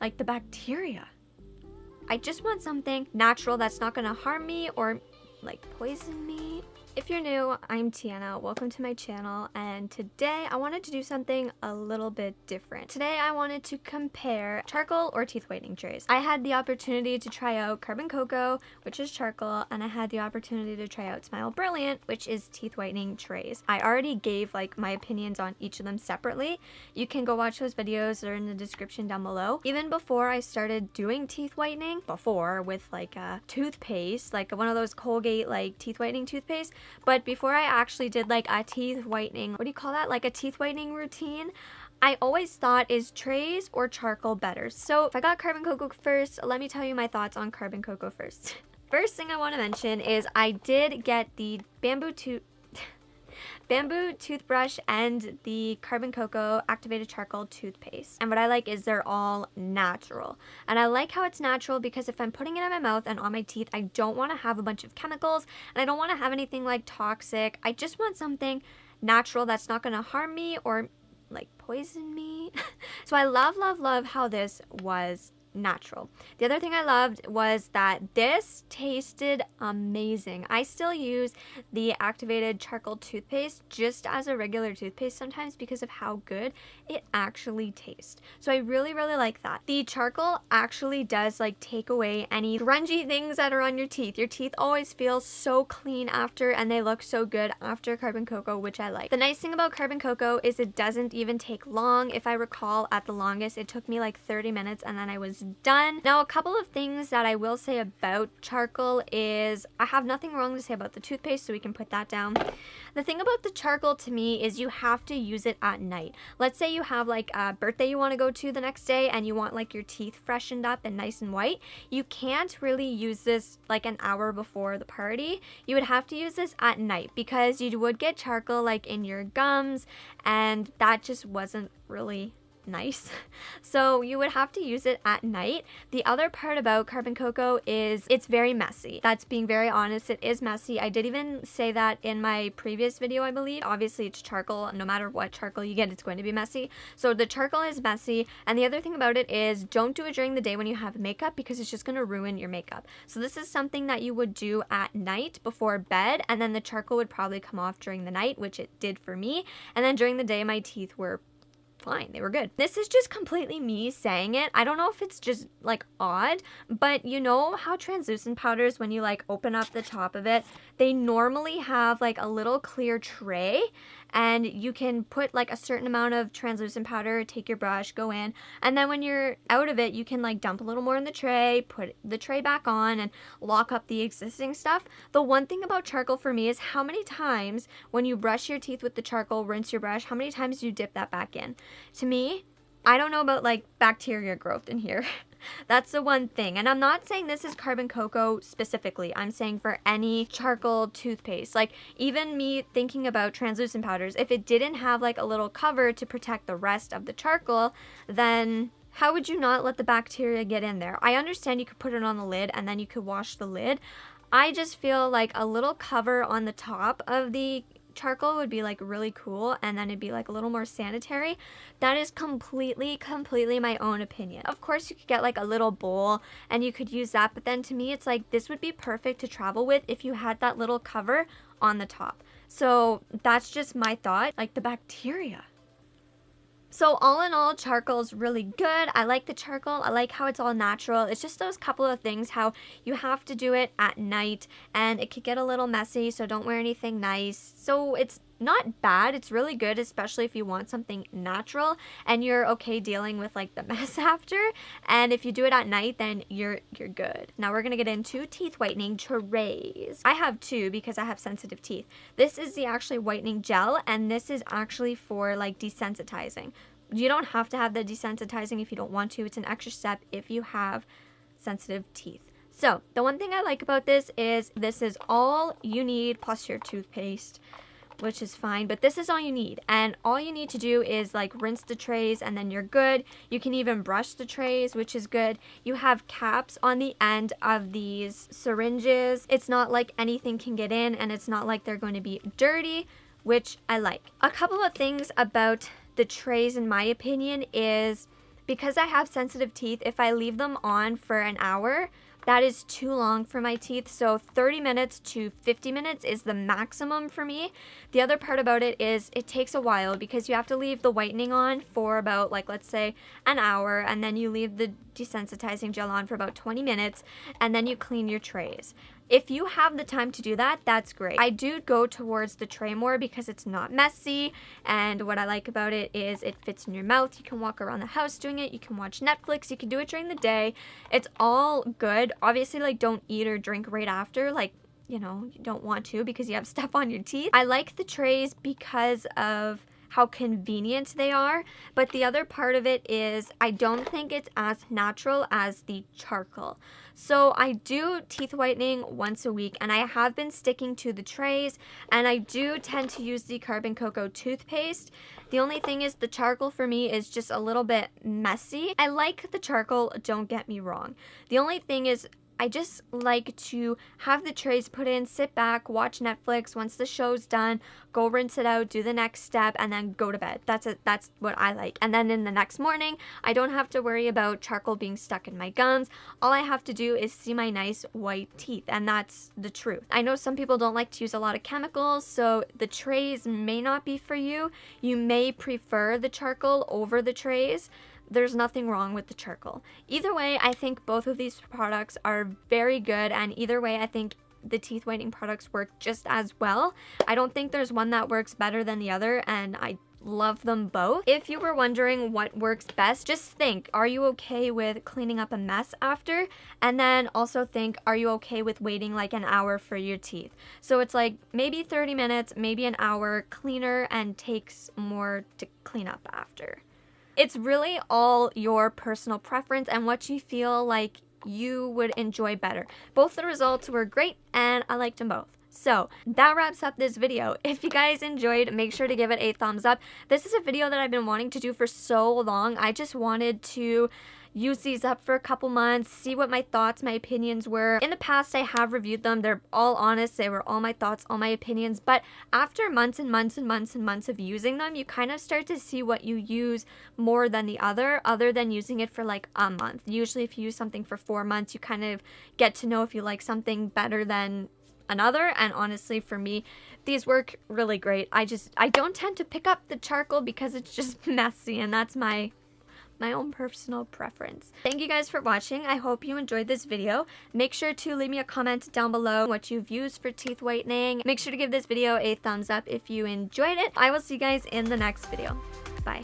like the bacteria. I just want something natural that's not gonna harm me or like poison me. If you're new, I'm Tiana. Welcome to my channel, and today I wanted to do something a little bit different. Today I wanted to compare charcoal or teeth whitening trays. I had the opportunity to try out Carbon Cocoa, which is charcoal, and I had the opportunity to try out Smile Brilliant, which is teeth whitening trays. I already gave like my opinions on each of them separately. You can go watch those videos, they're in the description down below. Even before I started doing teeth whitening, before with like a toothpaste, like one of those Colgate like teeth whitening toothpaste, but before I actually did like a teeth whitening, what do you call that? Like a teeth whitening routine, I always thought, is trays or charcoal better? So if I got Carbon Cocoa first, let me tell you my thoughts on Carbon Cocoa first. First thing I want to mention is I did get the bamboo toothbrush and the Carbon Cocoa activated charcoal toothpaste. And what I like is they're all natural. And I like how it's natural because if I'm putting it in my mouth and on my teeth, I don't want to have a bunch of chemicals and I don't want to have anything like toxic. I just want something natural that's not going to harm me or like poison me. So I love how this was natural. The other thing I loved was that this tasted amazing. I still use the activated charcoal toothpaste just as a regular toothpaste sometimes because of how good it actually tastes. So I really like that. The charcoal actually does like take away any grungy things that are on your teeth. Your teeth always feel so clean after, and they look so good after Carbon Cocoa, which I like. The nice thing about Carbon Cocoa is it doesn't even take long. If I recall, at the longest it took me like 30 minutes and then I was done. Now, a couple of things that I will say about charcoal is I have nothing wrong to say about the toothpaste, so we can put that down. The thing about the charcoal to me is you have to use it at night. Let's say you have like a birthday you want to go to the next day and you want like your teeth freshened up and nice and white. You can't really use this like an hour before the party. You would have to use this at night because you would get charcoal like in your gums, and that just wasn't really nice. So you would have to use it at night. The other part about Carbon Cocoa is it's very messy. That's being very honest. It is messy. I did even say that in my previous video, I believe. Obviously it's charcoal. No matter what charcoal you get, it's going to be messy. So the charcoal is messy. And the other thing about it is don't do it during the day when you have makeup because it's just going to ruin your makeup. So this is something that you would do at night before bed, and then the charcoal would probably come off during the night, which it did for me. And then during the day, my teeth were fine. They were good. This is just completely me saying it. I don't know if it's just like odd, but you know how translucent powders, when you like open up the top of it, they normally have like a little clear tray, and you can put like a certain amount of translucent powder, take your brush, go in, and then when you're out of it, you can like dump a little more in the tray, put the tray back on, and lock up the existing stuff. The one thing about charcoal for me is how many times when you brush your teeth with the charcoal, rinse your brush, how many times do you dip that back in? To me, I don't know about like bacteria growth in here. That's the one thing. And I'm not saying this is Carbon Cocoa specifically. I'm saying for any charcoal toothpaste. Like even me thinking about translucent powders, if it didn't have like a little cover to protect the rest of the charcoal, then how would you not let the bacteria get in there? I understand you could put it on the lid and then you could wash the lid. I just feel like a little cover on the top of the charcoal would be like really cool, and then it'd be like a little more sanitary. That is completely my own opinion. Of course you could get like a little bowl and you could use that, but then to me it's like this would be perfect to travel with if you had that little cover on the top. So that's just my thought. Like the bacteria. So all in all, charcoal is really good. I like the charcoal. I like how it's all natural. It's just those couple of things, how you have to do it at night and it could get a little messy, so don't wear anything nice. So it's not bad. It's really good, especially if you want something natural and you're okay dealing with like the mess after. And if you do it at night, then you're good. Now we're gonna get into teeth whitening trays. I have two because I have sensitive teeth. This is the actually whitening gel, and this is actually for like desensitizing. You don't have to have the desensitizing if you don't want to. It's an extra step if you have sensitive teeth. So the one thing I like about this is all you need plus your toothpaste, which is fine, but this is all you need. And all you need to do is like rinse the trays and then you're good. You can even brush the trays, which is good. You have caps on the end of these syringes. It's not like anything can get in, and it's not like they're going to be dirty, which I like. A couple of things about the trays, in my opinion, is because I have sensitive teeth, if I leave them on for an hour, that is too long for my teeth. So 30 minutes to 50 minutes is the maximum for me. The other part about it is it takes a while because you have to leave the whitening on for about, like, let's say an hour, and then you leave the desensitizing gel on for about 20 minutes, and then you clean your trays. If you have the time to do that, that's great. I do go towards the tray more because it's not messy, and what I like about it is it fits in your mouth. You can walk around the house doing it. You can watch Netflix. You can do it during the day. It's all good. Obviously, like, don't eat or drink right after. Like, you know, you don't want to because you have stuff on your teeth. I like the trays because of how convenient they are, but the other part of it is I don't think it's as natural as the charcoal. So I do teeth whitening once a week, and I have been sticking to the trays, and I do tend to use the Carbon Cocoa toothpaste. The only thing is the charcoal for me is just a little bit messy. I like the charcoal, don't get me wrong. The only thing is I just like to have the trays put in, sit back, watch Netflix. Once the show's done, go rinse it out, do the next step, and then go to bed. That's it. That's what I like. And then in the next morning, I don't have to worry about charcoal being stuck in my gums. All I have to do is see my nice white teeth, and that's the truth. I know some people don't like to use a lot of chemicals, so the trays may not be for you. You may prefer the charcoal over the trays. There's nothing wrong with the charcoal. Either way, I think both of these products are very good, and either way, I think the teeth whitening products work just as well. I don't think there's one that works better than the other, and I love them both. If you were wondering what works best, just think, are you okay with cleaning up a mess after? And then also think, are you okay with waiting like an hour for your teeth? So it's like maybe 30 minutes, maybe an hour, cleaner, and takes more to clean up after. It's really all your personal preference and what you feel like you would enjoy better. Both the results were great, and I liked them both. So that wraps up this video. If you guys enjoyed, make sure to give it a thumbs up. This is a video that I've been wanting to do for so long. I just wanted to use these up for a couple months, see what my thoughts, my opinions were. In the past, I have reviewed them. They're all honest. They were all my thoughts, all my opinions. But after months and months and months and months of using them, you kind of start to see what you use more than the other than using it for like a month. Usually if you use something for 4 months, you kind of get to know if you like something better than another. And honestly, for me, these work really great. I don't tend to pick up the charcoal because it's just messy, and that's my own personal preference. Thank you guys for watching. I hope you enjoyed this video. Make sure to leave me a comment down below what you've used for teeth whitening. Make sure to give this video a thumbs up if you enjoyed it. I will see you guys in the next video. Bye.